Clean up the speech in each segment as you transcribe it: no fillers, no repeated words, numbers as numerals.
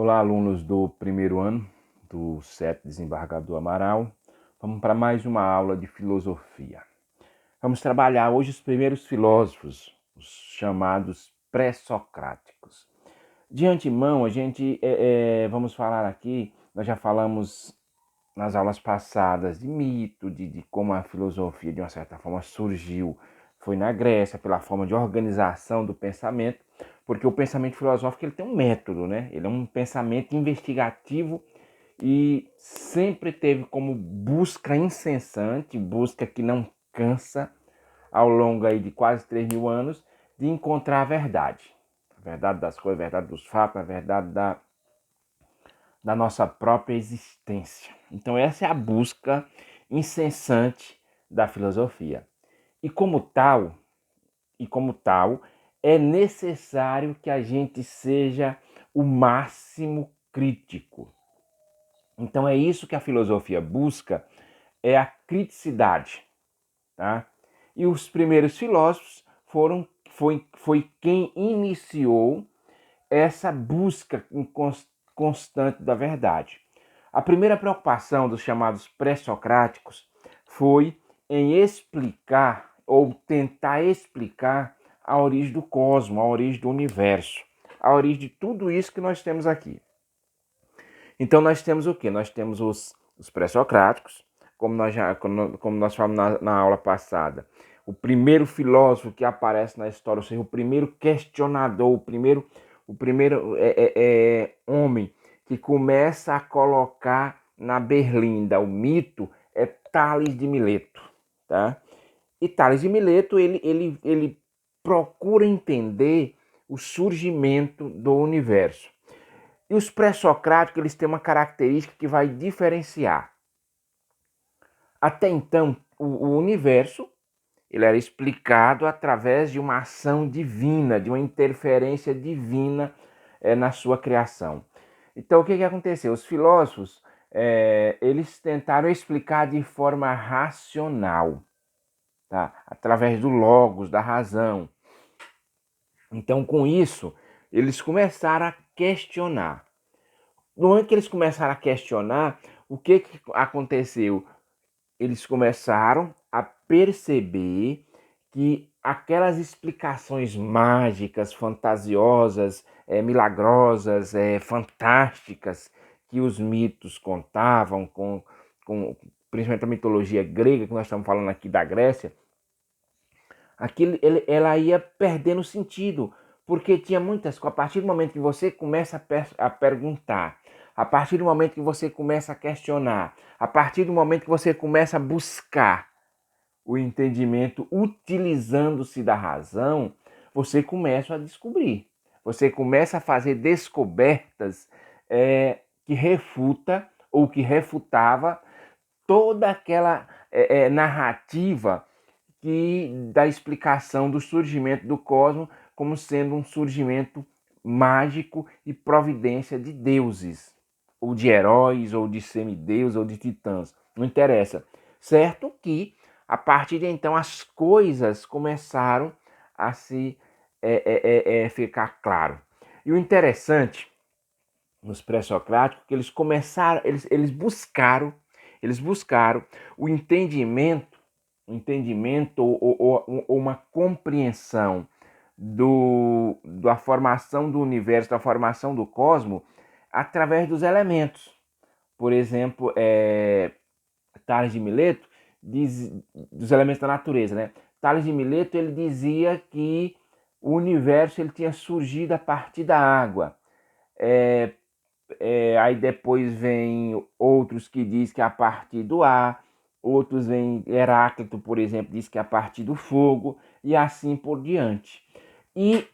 Olá, alunos do primeiro ano do CEP Desembargador Amaral. Vamos para mais uma aula de filosofia. Vamos trabalhar hoje os primeiros filósofos, os chamados pré-socráticos. De antemão, vamos falar aqui, nós já falamos nas aulas passadas de mito, de como a filosofia, de uma certa forma, surgiu. Foi na Grécia, pela forma de organização do pensamento, porque o pensamento filosófico ele tem um método, né? Ele é um pensamento investigativo e sempre teve como busca incessante, busca que não cansa, ao longo aí de quase 3.000 anos, de encontrar a verdade. A verdade das coisas, a verdade dos fatos, a verdade da nossa própria existência. Então essa é a busca incessante da filosofia. E como tal, é necessário que a gente seja o máximo crítico. Então é isso que a filosofia busca, é a criticidade, tá? E os primeiros filósofos foi quem iniciou essa busca constante da verdade. A primeira preocupação dos chamados pré-socráticos foi em explicar ou tentar explicar a origem do cosmos, a origem do universo, a origem de tudo isso que nós temos aqui. Então nós temos o quê? Nós temos os pré-socráticos, como nós falamos na aula passada. O primeiro filósofo que aparece na história, ou seja, o primeiro questionador, o primeiro homem que começa a colocar na berlinda o mito é Tales de Mileto, tá? E Tales de Mileto, ele procura entender o surgimento do universo. E os pré-socráticos, eles têm uma característica que vai diferenciar. Até então, o universo ele era explicado através de uma ação divina, de uma interferência divina na sua criação. Então, o que aconteceu? Os filósofos, eles tentaram explicar de forma racional, tá? Através do logos, da razão. Então, com isso, eles começaram a questionar. No momento que eles começaram a questionar, o que aconteceu? Eles começaram a perceber que aquelas explicações mágicas, fantasiosas, milagrosas, fantásticas que os mitos contavam, principalmente a mitologia grega, que nós estamos falando aqui da Grécia, ela ia perdendo sentido, porque tinha muitas. A partir do momento que você começa a perguntar, a partir do momento que você começa a questionar, a partir do momento que você começa a buscar o entendimento utilizando-se da razão, você começa a descobrir. Você começa a fazer descobertas que refuta ou que refutava toda aquela narrativa da explicação do surgimento do cosmos como sendo um surgimento mágico e providência de deuses, ou de heróis, ou de semideuses, ou de titãs. Não interessa. Certo que, a partir de então, as coisas começaram a se ficar claro. E o interessante nos pré-socráticos que eles buscaram o entendimento ou uma compreensão da formação do universo, da formação do cosmos, através dos elementos. Por exemplo, Tales de Mileto diz dos elementos da natureza, né? Tales de Mileto ele dizia que o universo ele tinha surgido a partir da água. Aí depois vem outros que diz que é a partir do ar, outros vem Heráclito, por exemplo, diz que é a partir do fogo, e assim por diante. E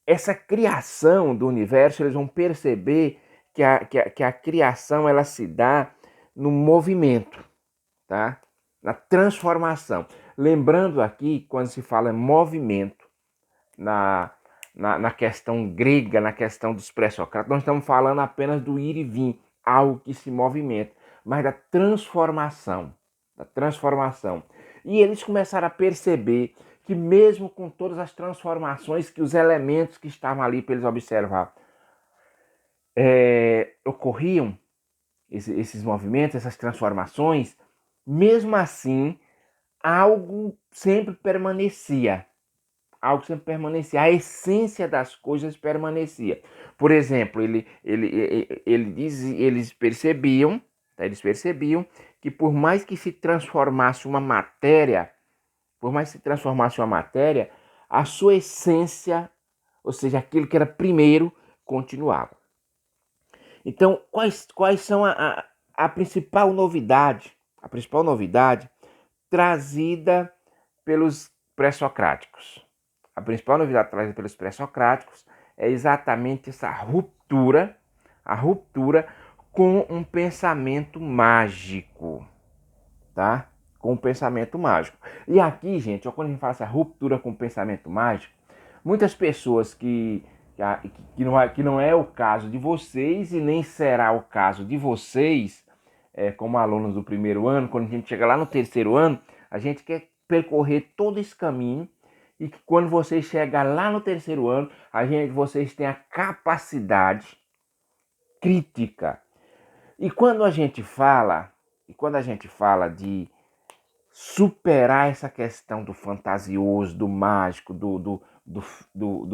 essa criação do universo, eles vão perceber que a criação ela se dá no movimento, tá? Na transformação. Lembrando aqui, quando se fala movimento, na questão grega, na questão dos pré-socráticos, nós estamos falando apenas do ir e vir, algo que se movimenta, mas da transformação. E eles começaram a perceber que mesmo com todas as transformações que os elementos que estavam ali para eles observar ocorriam esses movimentos, essas transformações, mesmo assim, algo sempre permanecia. Algo sempre permanecia. A essência das coisas permanecia. Por exemplo, eles percebiam, tá? Eles percebiam que por mais que se transformasse uma matéria, a sua essência, ou seja, aquilo que era primeiro, continuava. Então, quais são a principal novidade? A principal novidade trazida pelos pré-socráticos. A principal novidade trazida pelos pré-socráticos é exatamente essa ruptura, a ruptura com um pensamento mágico, tá? Com um pensamento mágico. E aqui, gente, quando a gente fala essa ruptura com o pensamento mágico, muitas pessoas que não é o caso de vocês e nem será o caso de vocês, como alunos do primeiro ano, quando a gente chega lá no terceiro ano, a gente quer percorrer todo esse caminho e que quando vocês chegar lá no terceiro ano, vocês têm a capacidade crítica. E quando a gente fala de superar essa questão do fantasioso, do mágico, do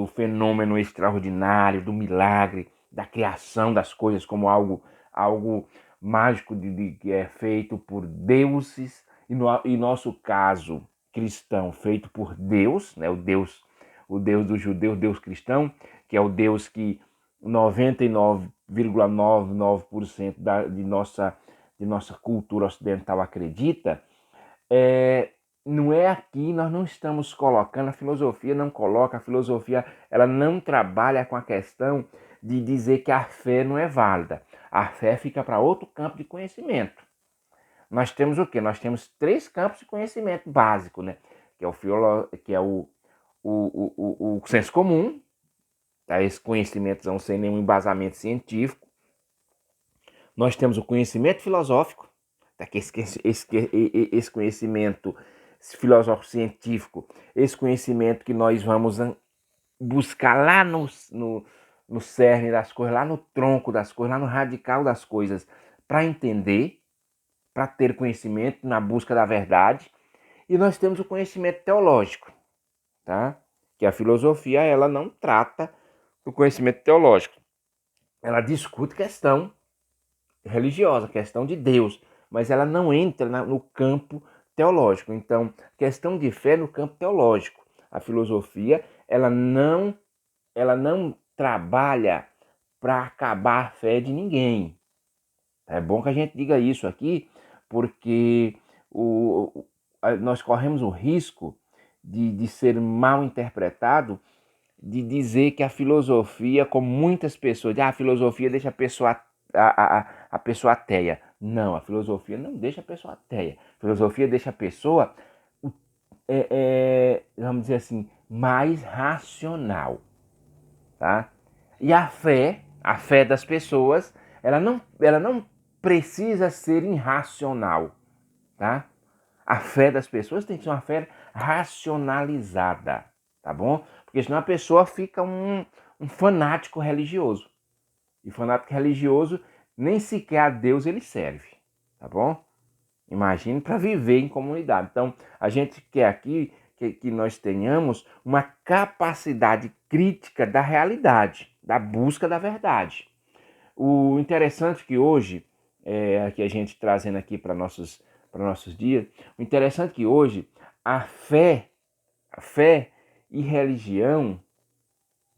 fenômeno extraordinário, do milagre, da criação das coisas como algo mágico que é feito por deuses, e nosso caso cristão, feito por Deus, né? O Deus do judeu, o Deus cristão, que é o Deus que 99,99% de nossa cultura ocidental acredita. Não é aqui, nós não estamos colocando, a filosofia ela não trabalha com a questão de dizer que a fé não é válida. A fé fica para outro campo de conhecimento. Nós temos o quê? Nós temos 3 campos de conhecimento básico, né? Que é o senso comum, tá? Esse conhecimento não sem nenhum embasamento científico. Nós temos o conhecimento filosófico, tá? Que esse conhecimento filosófico científico, esse conhecimento que nós vamos buscar lá no cerne das coisas, lá no tronco das coisas, lá no radical das coisas, para entender, para ter conhecimento na busca da verdade. E nós temos o conhecimento teológico, tá? Que a filosofia ela não trata do conhecimento teológico. Ela discute questão religiosa, questão de Deus, mas ela não entra no campo teológico. Então, questão de fé no campo teológico. A filosofia, ela não trabalha para acabar a fé de ninguém. É bom que a gente diga isso aqui, porque nós corremos o risco de ser mal interpretado, de dizer que a filosofia, como muitas pessoas, a filosofia deixa a pessoa ateia. Não, a filosofia não deixa a pessoa ateia. A filosofia deixa a pessoa, vamos dizer assim, mais racional, tá? E a fé das pessoas, ela não precisa ser irracional, tá? A fé das pessoas tem que ser uma fé racionalizada, tá bom? Porque senão a pessoa fica um fanático religioso. E fanático religioso nem sequer a Deus ele serve, tá bom? Imagine para viver em comunidade. Então, a gente quer aqui que nós tenhamos uma capacidade crítica da realidade, da busca da verdade. O interessante que hoje, que a gente trazendo aqui para nossos dias, o interessante que hoje a fé e religião,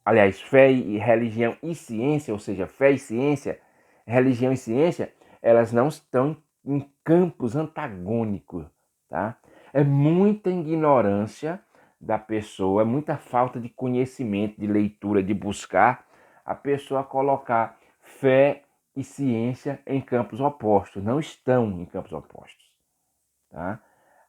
aliás, fé e religião e ciência, ou seja, fé e ciência, religião e ciência, elas não estão em campos antagônicos, tá? É muita ignorância da pessoa, é muita falta de conhecimento, de leitura, de buscar a pessoa colocar fé e ciência em campos opostos. Não estão em campos opostos, tá?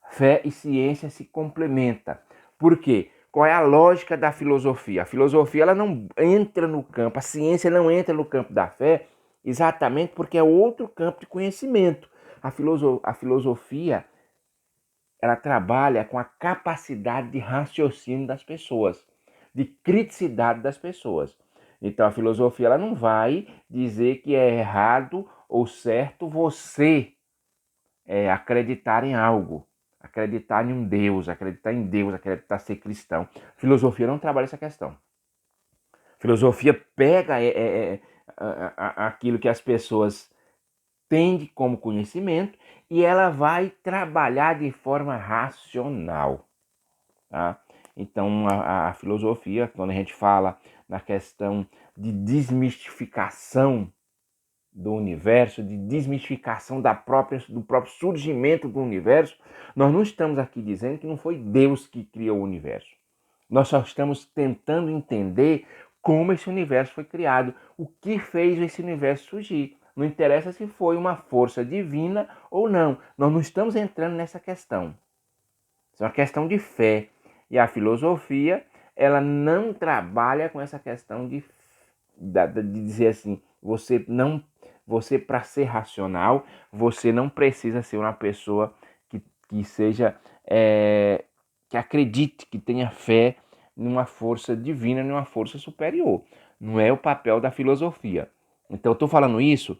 Fé e ciência se complementam. Por quê? Qual é a lógica da filosofia? A filosofia ela não entra no campo, a ciência não entra no campo da fé, exatamente porque é outro campo de conhecimento. A filosofia ela trabalha com a capacidade de raciocínio das pessoas, de criticidade das pessoas. Então a filosofia ela não vai dizer que é errado ou certo você acreditar em algo, acreditar em um Deus, acreditar ser cristão. Filosofia não trabalha essa questão. Filosofia pega aquilo que as pessoas têm como conhecimento e ela vai trabalhar de forma racional. Tá? Então, a filosofia, quando a gente fala na questão de desmistificação do universo, de desmistificação do próprio surgimento do universo, nós não estamos aqui dizendo que não foi Deus que criou o universo. Nós só estamos tentando entender como esse universo foi criado, o que fez esse universo surgir. Não interessa se foi uma força divina ou não. Nós não estamos entrando nessa questão. Isso é uma questão de fé. E a filosofia, ela não trabalha com essa questão de dizer assim, você para ser racional, você não precisa ser uma pessoa que seja, que acredite, que tenha fé numa força divina, numa força superior. Não é o papel da filosofia. Então eu estou falando isso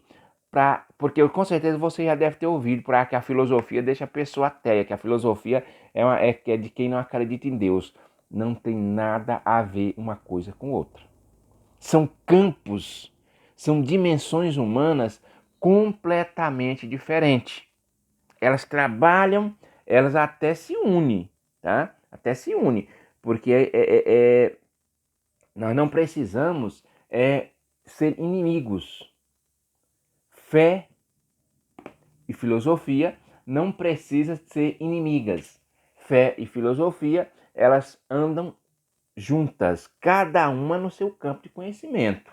porque com certeza você já deve ter ouvido por aí que a filosofia deixa a pessoa ateia, que a filosofia é de quem não acredita em Deus. Não tem nada a ver uma coisa com outra. São campos, são dimensões humanas completamente diferentes. Elas trabalham, elas até se unem, tá? Até se unem, porque nós não precisamos ser inimigos. Fé e filosofia não precisam ser inimigas. Fé e filosofia, elas andam juntas, cada uma no seu campo de conhecimento,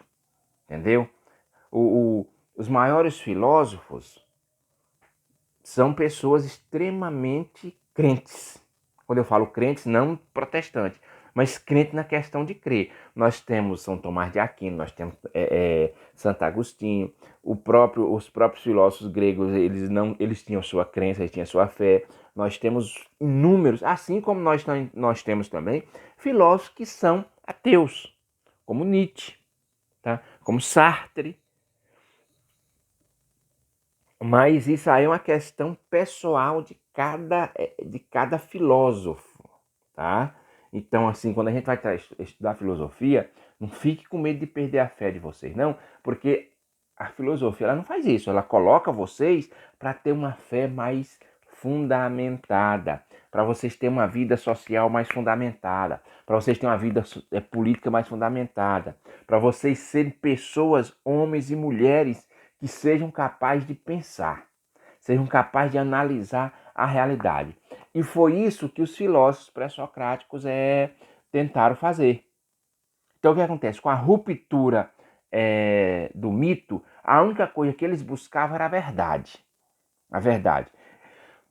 entendeu? Os maiores filósofos são pessoas extremamente crentes. Quando eu falo crentes, não protestantes, mas crente na questão de crer. Nós temos São Tomás de Aquino, nós temos Santo Agostinho, os próprios filósofos gregos, eles tinham sua crença, eles tinham sua fé. Nós temos inúmeros, assim como nós temos também filósofos que são ateus, como Nietzsche, tá? Como Sartre. Mas isso aí é uma questão pessoal de cada filósofo, tá? Então, assim, quando a gente vai estudar filosofia, não fique com medo de perder a fé de vocês, não, porque a filosofia ela não faz isso, ela coloca vocês para ter uma fé mais fundamentada, para vocês terem uma vida social mais fundamentada, para vocês terem uma vida política mais fundamentada, para vocês serem pessoas, homens e mulheres que sejam capazes de pensar, sejam capazes de analisar a realidade. E foi isso que os filósofos pré-socráticos tentaram fazer. Então o que acontece? Com a ruptura do mito, a única coisa que eles buscavam era a verdade. A verdade.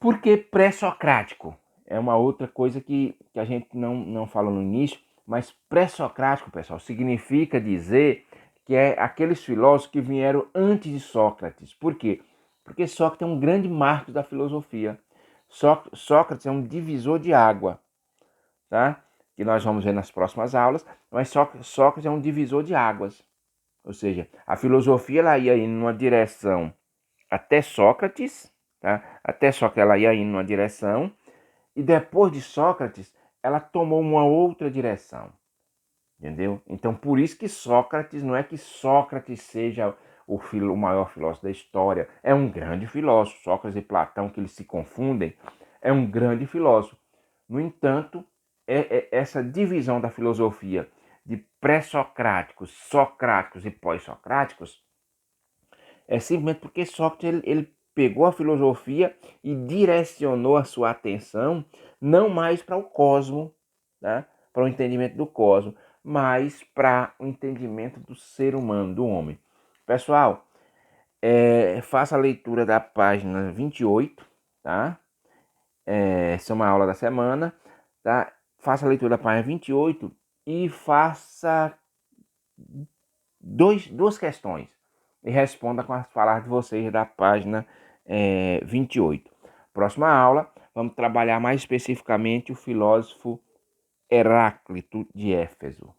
Por que pré-socrático? É uma outra coisa que a gente não falou no início, mas pré-socrático, pessoal, significa dizer que é aqueles filósofos que vieram antes de Sócrates. Por quê? Porque Sócrates é um grande marco da filosofia. Sócrates é um divisor de água, tá? Que nós vamos ver nas próximas aulas, mas Sócrates é um divisor de águas. Ou seja, a filosofia ela ia em uma direção até Sócrates, tá? Até Sócrates ela ia em uma direção, e depois de Sócrates, ela tomou uma outra direção. Entendeu? Então, por isso que Sócrates, não é que Sócrates seja o maior filósofo da história. É um grande filósofo. Sócrates e Platão, que eles se confundem, é um grande filósofo. No entanto, essa divisão da filosofia de pré-socráticos, socráticos e pós-socráticos é simplesmente porque Sócrates ele pegou a filosofia e direcionou a sua atenção não mais para o cosmo, né? Para o entendimento do cosmo, mas para o entendimento do ser humano, do homem. Pessoal, faça a leitura da página 28, tá? Essa é uma aula da semana, tá? Faça a leitura da página 28 e faça duas questões e responda com as palavras de vocês da página 28. Próxima aula, vamos trabalhar mais especificamente o filósofo Heráclito de Éfeso.